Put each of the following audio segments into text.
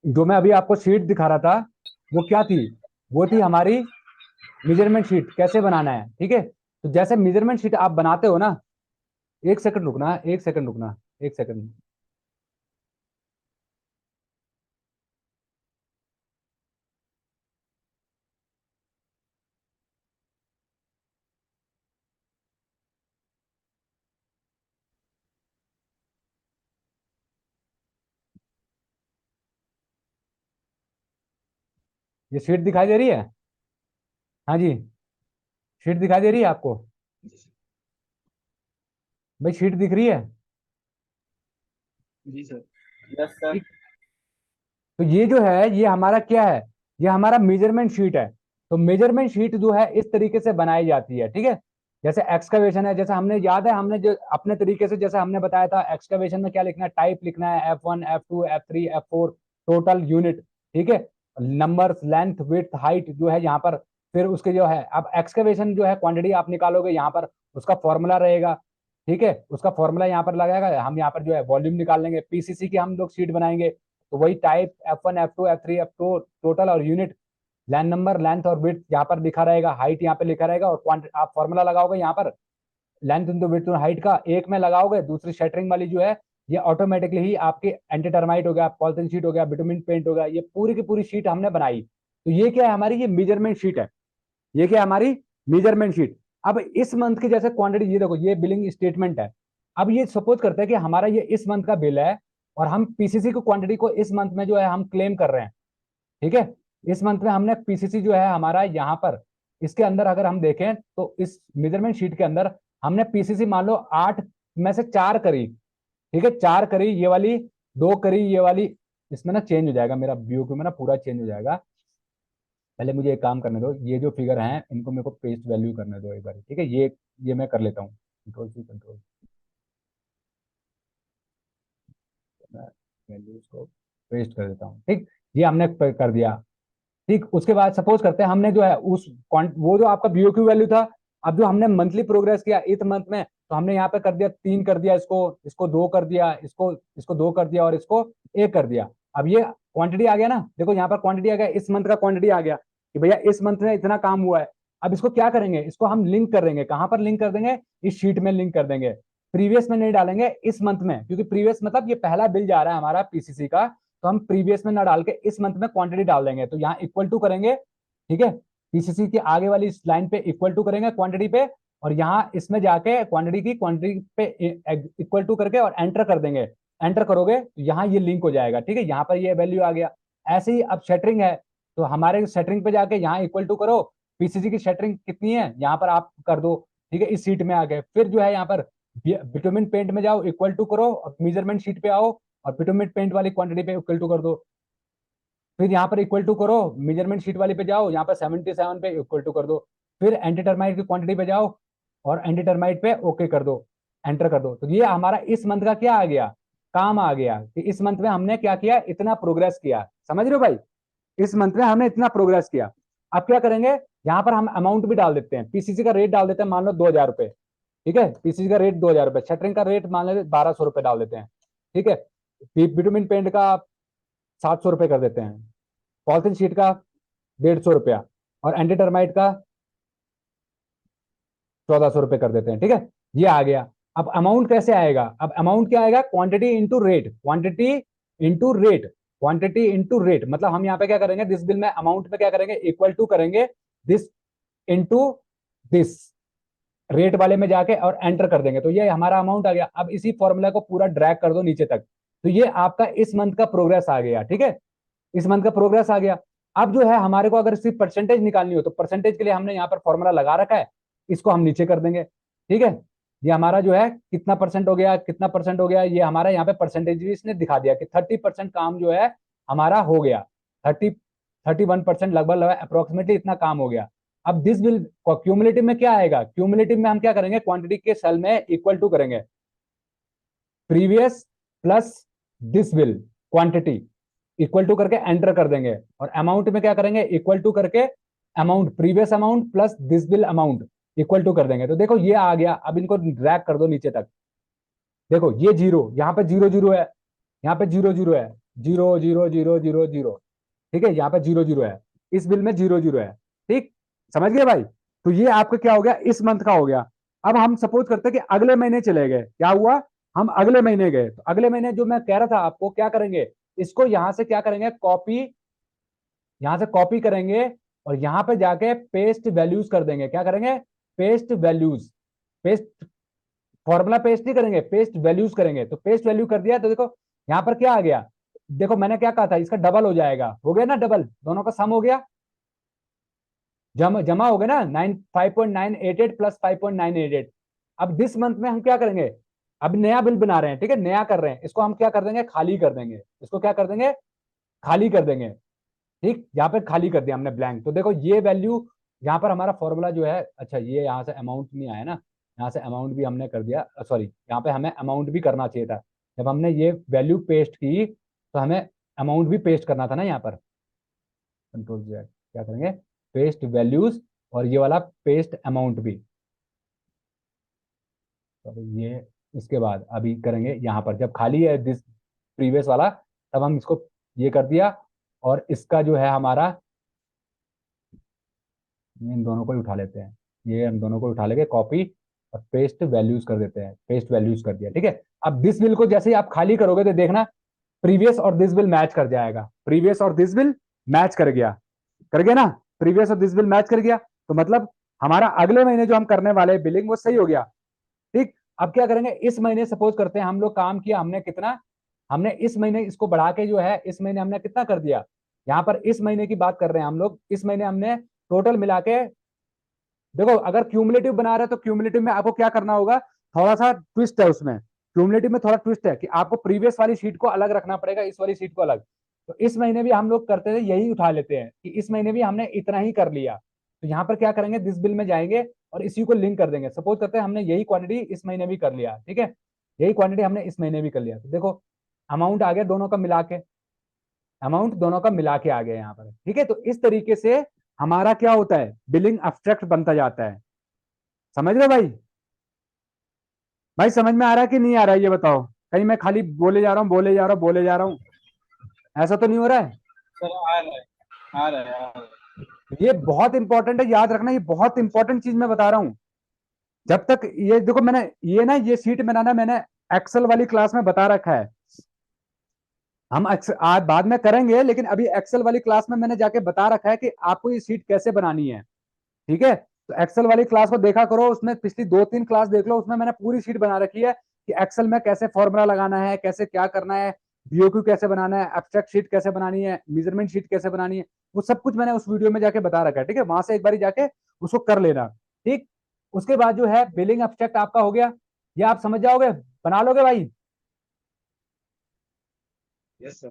जो मैं अभी आपको शीट दिखा रहा था वो क्या थी, वो थी हमारी मेजरमेंट शीट कैसे बनाना है। ठीक है, तो जैसे मेजरमेंट शीट आप बनाते हो ना, एक सेकंड रुकना, एक सेकंड रुकना, एक सेकंड। ये शीट दिखाई दे रही है? हाँ जी, शीट दिखाई दे रही है आपको? भाई शीट दिख रही है? जी सर। Yes sir. ठीक। तो ये जो है ये हमारा क्या है, ये हमारा मेजरमेंट शीट है। तो मेजरमेंट शीट जो है इस तरीके से बनाई जाती है। ठीक है, जैसे एक्सकवेशन है, जैसे हमने याद है हमने जो अपने तरीके से जैसे हमने बताया था, एक्सकवेशन में क्या लिखना है, टाइप लिखना है, F1 F2 F3 F4, total unit. ठीक है, नंबर्स, लेंथ, विड्थ, हाइट जो है यहाँ पर। फिर उसके जो है अब एक्सकवेशन जो है क्वांटिटी आप निकालोगे यहाँ पर, उसका फॉर्मूला रहेगा। ठीक है, उसका फॉर्मूला यहाँ पर लगाएगा, हम यहाँ पर जो है वॉल्यूम निकाल लेंगे, पीसीसी की हम लोग शीट बनाएंगे। तो वही type F1 F2 F3 F4, total और यूनिट, लैंड नंबर, लेंथ और विड्थ यहाँ पर लिखा रहेगा, हाइट यहाँ पे लिखा रहेगा, और आप फॉर्मूला लगाओगे यहाँ पर, लेंथ इंटू विड्थ हाइट का एक में लगाओगे, दूसरी शटरिंग वाली जो है ये ऑटोमेटिकली ही आपके एंटी टर्माइट हो गया, पॉलिथीन शीट हो गया, बिटुमिन पेंट हो गया, ये पूरी की पूरी शीट हमने बनाई। तो ये क्या है हमारी, ये मेजरमेंट शीट है। ये क्या है हमारी मेजरमेंट शीट। अब इस मंथ की जैसे क्वांटिटी, ये देखो ये बिलिंग स्टेटमेंट है। अब ये सपोज करते हैं कि हमारा ये इस मंथ का बिल है, और हम पीसीसी को क्वांटिटी को इस मंथ में जो है हम क्लेम कर रहे हैं। ठीक है, इस मंथ में हमने पीसीसी जो है हमारा यहाँ पर, इसके अंदर अगर हम देखें तो इस मेजरमेंट शीट के अंदर हमने पीसीसी मान लो 8 में से 4 करी। ठीक है, 4 करी ये वाली, 2 करी ये वाली। इसमें ना चेंज हो जाएगा मेरा व्यू, में ना पूरा चेंज हो जाएगा। पहले मुझे एक काम करने दो, ये जो फिगर हैं इनको मेरे को पेस्ट वैल्यू करने दो एक बार। ठीक है, ये मैं कर लेता हूँ, कंट्रोल सी कंट्रोल, मैं वैल्यूज को पेस्ट कर देता हूँ। ठीक, ये हमने कर दिया। ठीक, उसके बाद सपोज करते हैं हमने जो है वो जो आपका बीओक्यू वैल्यू था, अब जो हमने मंथली प्रोग्रेस किया इस मंथ में, तो हमने यहाँ पे कर दिया 3 कर दिया, इसको इसको 2 कर दिया, इसको इसको 2 कर दिया, और इसको 1 कर दिया। अब ये क्वांटिटी आ गया ना, देखो यहाँ पर क्वांटिटी आ गया, इस मंथ का क्वांटिटी आ गया कि भैया इस मंथ में इतना काम हुआ है। अब इसको क्या करेंगे, इसको हम लिंक कर देंगे, कहां पर लिंक कर देंगे, इस शीट में लिंक कर देंगे। प्रीवियस में नहीं डालेंगे, इस मंथ में, क्योंकि प्रीवियस मतलब ये पहला बिल जा रहा है हमारा पीसीसी का, तो हम प्रीवियस में ना डाल के इस मंथ में क्वांटिटी डाल देंगे। तो यहाँ इक्वल टू करेंगे। ठीक है, पीसीसी के आगे वाली इस लाइन पे इक्वल टू करेंगे क्वांटिटी पे, और यहाँ इसमें जाके क्वांटिटी पे इक्वल टू करके और एंटर कर देंगे। एंटर करोगे तो यहाँ ये लिंक हो जाएगा। ठीक है, यहाँ पर ये वैल्यू आ गया। ऐसे ही अब शटरिंग है, तो हमारे शटरिंग पे जाके यहाँ इक्वल टू करो, पीसीसी की शटरिंग कितनी है यहाँ पर आप कर दो। ठीक है, इस सीट में आ गए, फिर जो है यहाँ पर बिटुमिन पेंट में जाओ, इक्वल टू करो, और मेजरमेंट शीट पे आओ, और बिटुमिन पेंट वाली क्वांटिटी पे इक्वल टू कर दो। फिर यहाँ पर इक्वल टू करो, मेजरमेंट शीट वाली पे जाओ, यहाँ पर 77 पे इक्वल टू कर दो। फिर एंटी टर्माइट की क्वांटिटी पे जाओ, और एंटी टर्माइट पे ओके कर दो, एंटर कर दो। तो ये हमारा इस मंथ का क्या आ गया, काम आ गया कि इस मंथ में हमने क्या किया, इतना प्रोग्रेस किया। समझ रहे हो भाई, इस मंथ में हमने इतना प्रोग्रेस किया। अब क्या करेंगे, यहाँ पर हम अमाउंट भी डाल देते हैं, पीसीसी का रेट डाल देते हैं, मान लो 2000 रुपए। ठीक है, पीसीसी का रेट 2000 रुपए, शटरिंग का रेट मान लो 1200 रुपए डाल देते हैं। ठीक है, बिटुमिन पेंट का 700 रुपए कर देते हैं, पॉलिथीन शीट का 150 रुपया, और एंटी टर्माइट का 1400 रुपये कर देते हैं। ठीक है, ये आ गया। अब अमाउंट कैसे आएगा, अब अमाउंट क्या आएगा, quantity into rate, quantity into rate, quantity into rate. मतलब हम यहाँ पे क्या करेंगे, दिस बिल में अमाउंट में क्या करेंगे, इक्वल टू करेंगे दिस इंटू दिस, रेट वाले में जाके और एंटर कर देंगे, तो ये हमारा अमाउंट आ गया। अब इसी फॉर्मूला को पूरा ड्रैग कर दो नीचे तक, तो ये आपका इस मंथ का प्रोग्रेस आ गया। ठीक है, इस मंथ का प्रोग्रेस आ गया। अब जो है हमारे को अगर सिर्फ परसेंटेज निकालनी हो, तो परसेंटेज के लिए हमने यहाँ पर फॉर्मूला लगा रखा है, इसको हम नीचे कर देंगे। ठीक है, ये हमारा जो है कितना परसेंट हो गया, कितना परसेंट हो गया, ये हमारा यहाँ पे परसेंटेज भी इसने दिखा दिया कि 30% काम जो है हमारा हो गया। 31% लगभग लगभग अप्रोक्सीमेटली इतना काम हो गया। अब दिस विल क्यूमुलेटिव में क्या आएगा, क्यूमुलेटिव में हम क्या करेंगे, क्वांटिटी के सेल में इक्वल टू करेंगे previous plus this bill quantity, equal to करके एंटर कर देंगे, और अमाउंट में क्या करेंगे, इक्वल टू करके amount, previous amount plus this bill amount, equal to कर देंगे। तो देखो ये आ गया, अब इनको ड्रैग कर दो नीचे तक। देखो ये जीरो, यहाँ पे जीरो जीरो है, यहाँ पे जीरो जीरो है, 0 0 0 0 0। ठीक है, यहाँ पे 0 0 है, इस बिल में 0 0 है। ठीक, समझ गए भाई? तो ये आपका क्या हो गया, इस मंथ का हो गया। अब हम सपोज करते हैं कि अगले महीने चले गए, क्या हुआ, हम अगले महीने गए, तो अगले महीने जो मैं कह रहा था आपको, क्या करेंगे, इसको यहां से क्या करेंगे, कॉपी, यहां से कॉपी करेंगे और यहां पे जाके पेस्ट वैल्यूज कर देंगे। क्या करेंगे, paste values, paste, formula paste नहीं करेंगे, पेस्ट वैल्यूज करेंगे। तो पेस्ट वैल्यू कर दिया तो देखो यहां पर क्या आ गया, देखो मैंने क्या कहा था, इसका डबल हो जाएगा, हो गया ना, डबल, दोनों का सम हो गया, जमा जमा हो गया ना, 5.988 प्लस 5.988। अब दिस मंथ में हम क्या करेंगे, अब नया बिल बना रहे हैं, ठीक है, नया कर रहे हैं, इसको हम क्या कर देंगे, खाली कर देंगे, इसको क्या कर देंगे, खाली कर देंगे। ठीक, यहाँ पे खाली कर दिया हमने ब्लैंक। तो देखो ये वैल्यू, यहाँ पर हमारा फॉर्मूला जो है, अच्छा ये यहाँ से अमाउंट नहीं आया ना, यहाँ से अमाउंट भी हमने कर दिया, सॉरी यहाँ पे हमें अमाउंट भी करना चाहिए था, जब हमने ये वैल्यू पेस्ट की तो हमें अमाउंट भी पेस्ट करना था ना यहाँ पर। कंट्रोल Z, क्या करेंगे, पेस्ट वैल्यूज, और ये वाला पेस्ट अमाउंट भी। तो ये इसके बाद अभी करेंगे यहाँ पर, जब खाली है दिस प्रीवियस वाला, तब हम इसको ये कर दिया, और इसका जो है हमारा, इन दोनों को ही उठा लेते हैं, ये हम दोनों को उठा लेंगे कॉपी, और पेस्ट वैल्यूज कर देते हैं, पेस्ट वैल्यूज कर दिया। ठीक है, अब दिस बिल को जैसे ही आप खाली करोगे तो देखना प्रीवियस और दिस बिल मैच कर जाएगा, प्रीवियस और दिस बिल मैच कर गया ना, प्रीवियस और दिस बिल मैच कर गया, तो मतलब हमारा अगले महीने जो हम करने वाले बिलिंग वो सही हो गया। ठीक, अब क्या करेंगे, इस महीने सपोज करते हैं हम लोग काम किया हमने कितना, हमने इस महीने इसको बढ़ा के जो है, इस महीने हमने कितना कर दिया, यहाँ पर इस महीने की बात कर रहे हैं हम लोग, इस महीने हमने टोटल मिला के, देखो अगर क्यूमुलेटिव बना रहे हैं तो क्यूमुलेटिव में आपको क्या करना होगा, थोड़ा सा ट्विस्ट है उसमें, क्यूमुलेटिव में थोड़ा ट्विस्ट है कि आपको प्रीवियस वाली शीट को अलग रखना पड़ेगा, इस वाली शीट को अलग। तो इस महीने भी हम लोग करते थे यही उठा लेते हैं कि इस महीने भी हमने इतना ही कर लिया, तो यहाँ पर क्या करेंगे, दिस बिल में जाएंगे और इसी को लिंक कर देंगे। सपोज करते हैं हमने यही क्वांटिटी इस महीने भी कर लिया, ठीक है, यही क्वांटिटी हमने इस महीने भी कर लिया, तो देखो अमाउंट आ गया दोनों का मिला के, अमाउंट दोनों का मिला के आ गया यहाँ पर। ठीक है, तो इस तरीके से हमारा क्या होता है, बिलिंग एब्स्ट्रैक्ट बनता जाता है। समझ रहे हो भाई? भाई समझ में आ रहा है कि नहीं आ रहा है, ये बताओ, कहीं मैं खाली बोले जा रहा हूँ, बोले जा रहा हूँ, बोले जा रहा हूँ, ऐसा तो नहीं हो रहा है? सर आ रहा है, आ रहा है, आ रहा है। ये बहुत इंपॉर्टेंट है, याद रखना, ये बहुत इंपॉर्टेंट चीज मैं बता रहा हूँ। जब तक ये देखो, मैंने ये ना, ये सीट बनाना मैंने एक्सेल वाली क्लास में बता रखा है, हम आज बाद में करेंगे, लेकिन अभी एक्सेल वाली क्लास में मैंने जाके बता रखा है कि आपको ये सीट कैसे बनानी है। ठीक है, तो एक्सेल वाली क्लास को देखा करो, उसमें पिछली 2 3 क्लास देख लो, उसमें मैंने पूरी शीट बना रखी है कि एक्सेल में कैसे फॉर्मूला लगाना है, कैसे क्या करना है, बीओक्यू कैसे बनाना है, एब्स्ट्रैक्ट शीट कैसे बनानी है, मेजरमेंट शीट कैसे बनानी है, वो सब कुछ मैंने उस वीडियो में जाके बता रखा है। ठीक है, वहां से एक बार जाके उसको कर लेना। ठीक, उसके बाद जो है बिलिंग एब्स्ट्रैक्ट आपका हो गया, ये आप समझ जाओगे, बना लोगे भाई, यस सर।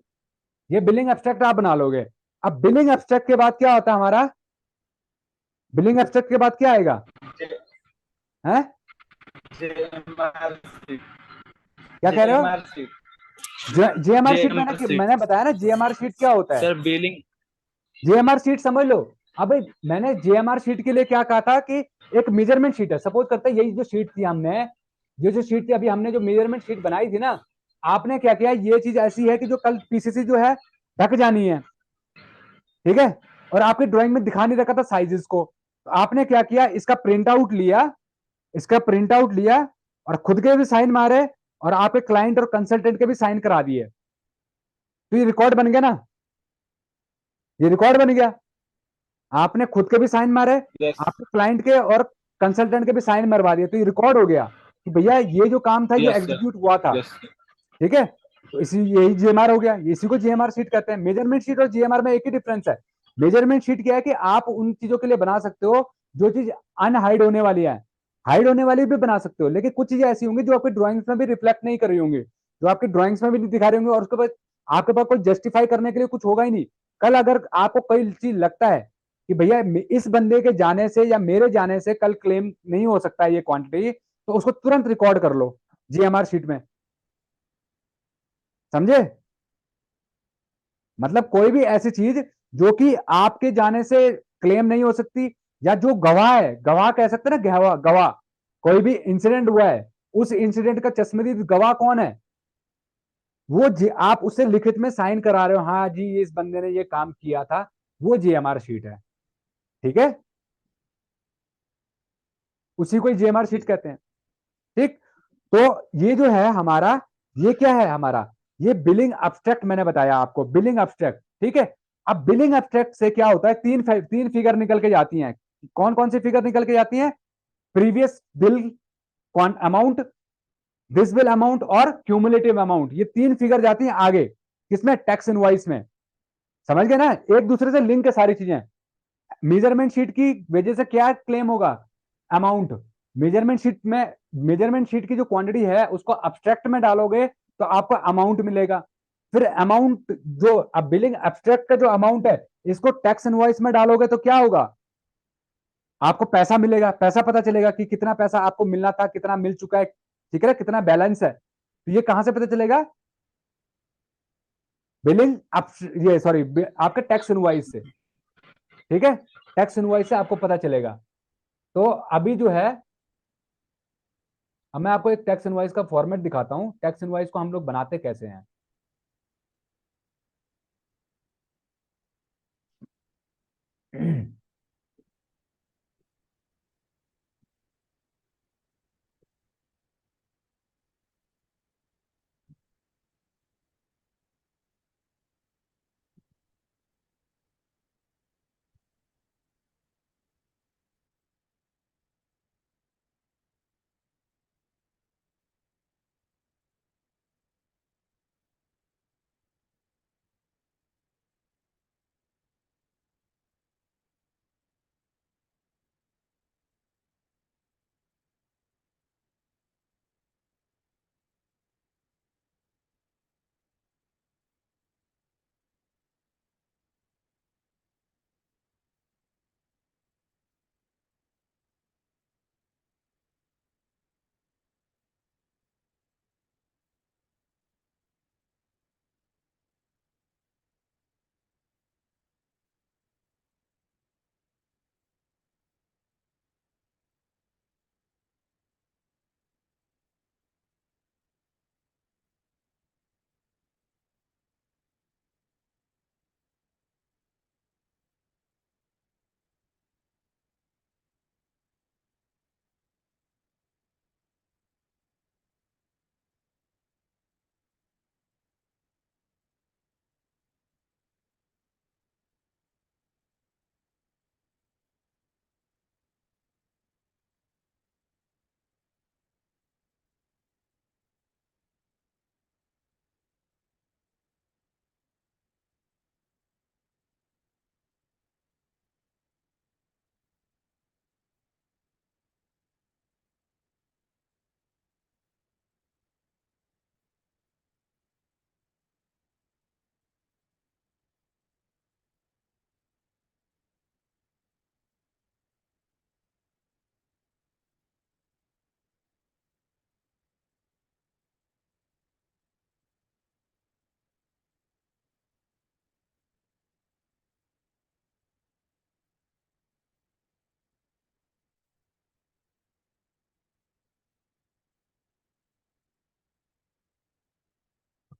ये बिलिंग एब्स्ट्रैक्ट आप बना लोगे। अब बिलिंग एब्स्ट्रैक्ट के बाद क्या होता है हमारा, बिलिंग एब्स्ट्रैक्ट के बाद क्या आएगा है, जेएमआर सीट, क्या कह रहे हो? जेएमआर सीट, जेएमआर शीट, जेएमआर सीट। मैंने बताया ना जेएमआर शीट क्या होता है, सर बिलिंग। जेएमआर शीट समझ लो। अब मैंने जेएमआर शीट के लिए क्या कहा था कि एक मेजरमेंट शीट है, सपोज करते हैं यही जो शीट थी हमने, ये जो शीट थी अभी हमने जो मेजरमेंट शीट बनाई थी ना, आपने क्या किया, ये चीज ऐसी है कि जो कल पीसीसी जो है ढक जानी है, ठीक है, और आपकी ड्राइंग में दिखा नहीं रखा था साइजेस को, तो आपने क्या किया, इसका प्रिंट आउट लिया, इसका प्रिंट आउट लिया और खुद के भी साइन मारे, और आपके क्लाइंट और कंसल्टेंट के भी साइन करा दिए, तो ये रिकॉर्ड बन गया ना, ये रिकॉर्ड बन गया, आपने खुद के भी साइन मारे, यस, आपके क्लाइंट के और कंसल्टेंट के भी साइन मरवा दिए, तो ये रिकॉर्ड हो गया कि भैया ये जो काम था ये यस सर, एग्जीक्यूट हुआ था। यस। ठीक है, तो इसी यही जीएमआर हो गया, इसी को जीएमआर शीट कहते हैं। मेजरमेंट शीट और जीएमआर में एक ही डिफरेंस है, मेजरमेंट शीट क्या है कि आप उन चीजों के लिए बना सकते हो जो चीज अनहाइड होने वाली है, हाइड होने वाली भी बना सकते हो, लेकिन कुछ चीजें ऐसी होंगी जो आपकी ड्राइंग्स में भी रिफ्लेक्ट नहीं कर रही होंगी, जो आपकी ड्राइंग्स में भी नहीं दिखा रही होंगी, और उसके बाद आपके पास कोई जस्टिफाई करने के लिए कुछ होगा ही नहीं। कल अगर आपको कोई चीज लगता है कि भैया इस बंदे के जाने से या मेरे जाने से कल क्लेम नहीं हो सकता है ये क्वांटिटी, तो उसको तुरंत रिकॉर्ड कर लो जीएमआर शीट में। समझे? मतलब कोई भी ऐसी चीज जो कि आपके जाने से क्लेम नहीं हो सकती, या जो गवाह है, गवाह कह सकते हैं ना, गवाह, गवाह, कोई भी इंसिडेंट हुआ है, उस इंसिडेंट का चश्मदीद गवाह कौन है, आप उससे लिखित में साइन करा रहे हो, हाँ जी इस बंदे ने ये काम किया था, वो जीएमआर शीट है। ठीक है, उसी को जीएमआर शीट कहते हैं। ठीक, तो ये जो है हमारा, ये क्या है हमारा, ये बिलिंग एब्स्ट्रैक्ट मैंने बताया आपको, बिलिंग एब्स्ट्रैक्ट। ठीक है, अब बिलिंग एब्स्ट्रैक्ट से क्या होता है, तीन फिगर निकल के जाती हैं। कौन कौन सी फिगर निकल के जाती हैं? Previous bill amount, this bill amount और क्यूमुलेटिव अमाउंट, ये तीन फिगर जाती हैं आगे, किसमें? टैक्स इनवॉइस में। समझ गए ना, एक दूसरे से लिंक है सारी चीजें। मेजरमेंट शीट की वजह से क्या क्लेम होगा? अमाउंट। मेजरमेंट शीट में, मेजरमेंट शीट की जो क्वांटिटी है उसको अब्स्ट्रैक्ट में डालोगे तो आपको अमाउंट मिलेगा। फिर अमाउंट जो, अब बिलिंग एब्स्ट्रैक्ट का जो अमाउंट है, इसको टैक्स इनवॉइस में डालोगे तो क्या होगा? आपको पैसा मिलेगा, पैसा पता चलेगा कि कितना पैसा आपको मिलना था, कितना मिल चुका है, ठीक है, कितना बैलेंस है। तो ये कहां से पता चलेगा? बिलिंग, ये सॉरी, आपके टैक्स इनवॉइस से। ठीक है, टैक्स इनवॉइस से आपको पता चलेगा। तो अभी जो है, अब मैं आपको एक टैक्स इनवॉइस का फॉर्मेट दिखाता हूं, टैक्स इनवॉइस को हम लोग बनाते कैसे हैं।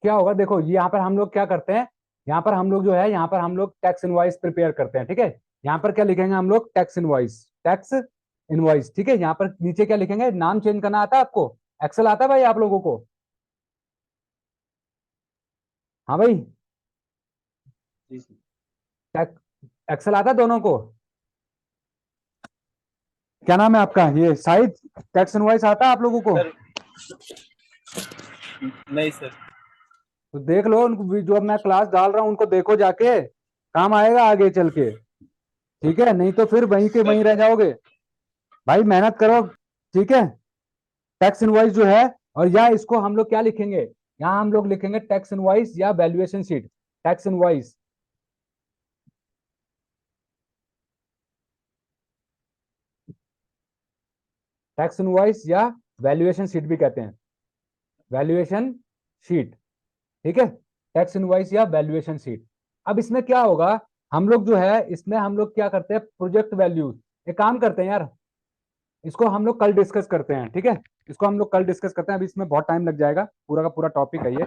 क्या होगा, देखो यहाँ पर हम लोग क्या करते हैं, यहाँ पर हम लोग जो है, यहाँ पर हम लोग टैक्स इनवॉइस प्रिपेयर करते हैं। ठीक है, यहाँ पर क्या लिखेंगे हम लोग? Tax invoice, tax invoice. ठीक है, यहाँ पर नीचे क्या लिखेंगे? नाम चेंज करना आता है आपको? एक्सेल आता है भाई आप लोगों को? हाँ भाई, जी सर। एक्सेल आता है दोनों को? क्या नाम है आपका? ये शाहिद, टैक्स इनवॉइस आता है आप लोगों को? सर नहीं सर। तो देख लो उनको, जो मैं क्लास डाल रहा हूँ उनको देखो जाके, काम आएगा आगे चल के। ठीक है, नहीं तो फिर वहीं के सर वहीं रह जाओगे। भाई मेहनत करो। ठीक है, टैक्स इनवॉइस जो है, और या इसको हम लोग क्या लिखेंगे, यहाँ हम लोग लिखेंगे टैक्स इनवॉइस या valuation sheet. Tax invoice, tax invoice या वैल्यूएशन शीट भी कहते हैं, वैल्यूएशन शीट। ठीक है, टैक्स इनवॉइस या वैल्यूएशन शीट। अब इसमें क्या होगा, हम लोग जो है इसमें हम लोग क्या करते हैं, प्रोजेक्ट वैल्यूज। एक काम करते हैं यार, इसको हम लोग कल डिस्कस करते हैं, ठीक है। इसको हम लोग कल डिस्कस करते हैं, अभी इसमें बहुत टाइम लग जाएगा, पूरा का पूरा टॉपिक है ये,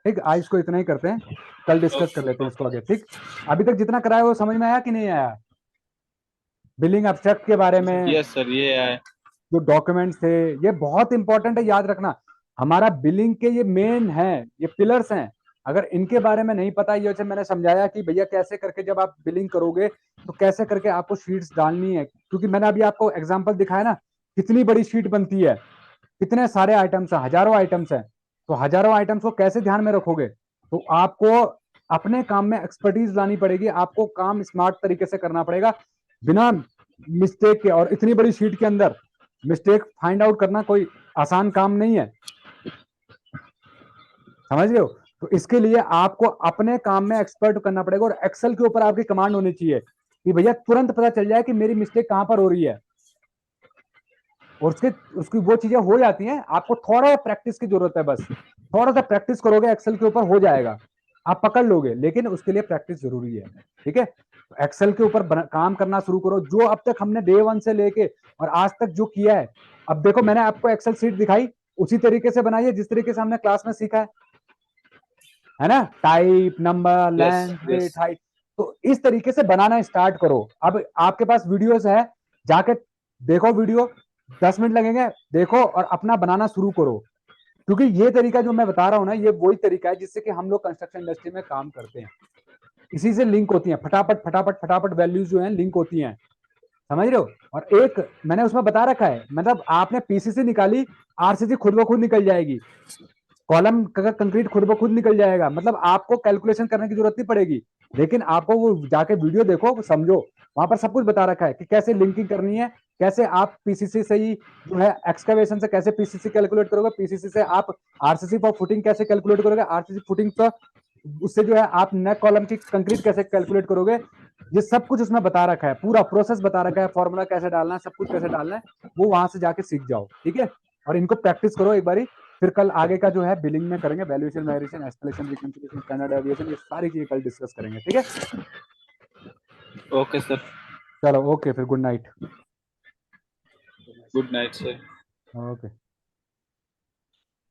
ठीक। आज इसको इतना ही करते हैं, कल डिस्कस कर लेते हैं इसको आगे, ठीक। अभी तक जितना कराया वो समझ में आया कि नहीं आया? बिलिंग एब्स्ट्रैक्ट के बारे में, यस सर, ये है। जो डॉक्यूमेंट्स थे, ये बहुत इंपॉर्टेंट है, याद रखना। हमारा बिलिंग के ये मेन है, ये पिलर्स हैं। अगर इनके बारे में नहीं पता, ये जैसे मैंने समझाया कि भैया कैसे करके जब आप बिलिंग करोगे तो कैसे करके आपको शीट्स डालनी है, क्योंकि मैंने अभी आपको एग्जांपल दिखाया ना, कितनी बड़ी शीट बनती है, कितने सारे आइटम्स हैं, हजारों आइटम्स हैं। तो हजारों आइटम्स को कैसे ध्यान में रखोगे? तो आपको अपने काम में एक्सपर्टीज लानी पड़ेगी, आपको काम स्मार्ट तरीके से करना पड़ेगा, बिना मिस्टेक के। और इतनी बड़ी शीट के अंदर मिस्टेक फाइंड आउट करना कोई आसान काम नहीं है, समझ रहे हो? तो इसके लिए आपको अपने काम में एक्सपर्ट करना पड़ेगा, और एक्सेल के ऊपर आपकी कमांड होनी चाहिए कि भैया तुरंत पता चल जाए कि मेरी मिस्टेक कहां पर हो रही है। और उसकी वो चीजें हो जाती हैं, आपको थोड़ा प्रैक्टिस की जरूरत है, बस थोड़ा सा प्रैक्टिस करोगे एक्सेल के ऊपर हो जाएगा, आप पकड़ लोगे, लेकिन उसके लिए प्रैक्टिस जरूरी है, ठीक है। एक्सेल के ऊपर काम करना शुरू करो, जो अब तक हमने डे 1 से लेके और आज तक जो किया है। अब देखो, मैंने आपको एक्सेल सीट दिखाई, उसी तरीके से बनाइए जिस तरीके से हमने क्लास में सीखा है ना, type, number, yes length, yes. Weight, height. तो इस तरीके से बनाना स्टार्ट करो। अब आपके पास वीडियोस है, जाके देखो वीडियो, 10 मिनट लगेंगे, देखो और अपना बनाना शुरू करो। क्योंकि ये तरीका जो मैं बता रहा हूं ना, ये वही तरीका है जिससे कि हम लोग कंस्ट्रक्शन इंडस्ट्री में काम करते हैं। इसी से लिंक होती है, फटाफट फटाफट फटाफट वैल्यूज जो है लिंक होती हैं, समझ रहे हो? और एक मैंने उसमें बता रखा है, मतलब आपने पीसीसी निकाली, आरसीसी खुद ब खुद निकल जाएगी, कॉलम का कंक्रीट खुद ब खुद निकल जाएगा, मतलब आपको कैलकुलेशन करने की जरूरत नहीं पड़ेगी। लेकिन आपको वो जाके वीडियो देखो, समझो, वहां पर सब कुछ बता रखा है कि कैसे लिंकिंग करनी है, कैसे आप पीसीसी से ही जो है एक्सकवेशन से कैसे पीसीसी कैलकुलेट करोगे, पीसीसी से आप आरसीसी फॉर फुटिंग कैसे कैलकुलेट करोगे, आरसीसी फुटिंग पर उससे जो है आप नेक कॉलम की कंक्रीट कैसे कैलकुलेट करोगे। ये सब कुछ उसमें बता रखा है, पूरा प्रोसेस बता रखा है, फॉर्मूला कैसे डालना है, सब कुछ कैसे डालना है, वो वहां से जाके सीख जाओ, ठीक है। और इनको प्रैक्टिस करो एक बारी, फिर कल आगे का जो है बिलिंग में करेंगे, valuation, variation, escalation, reconciliation, standard deviation, ये सारी चीजें कल डिस्कस करेंगे, ठीक है। Okay sir. चलो ओके, फिर good night. Good night sir. Okay.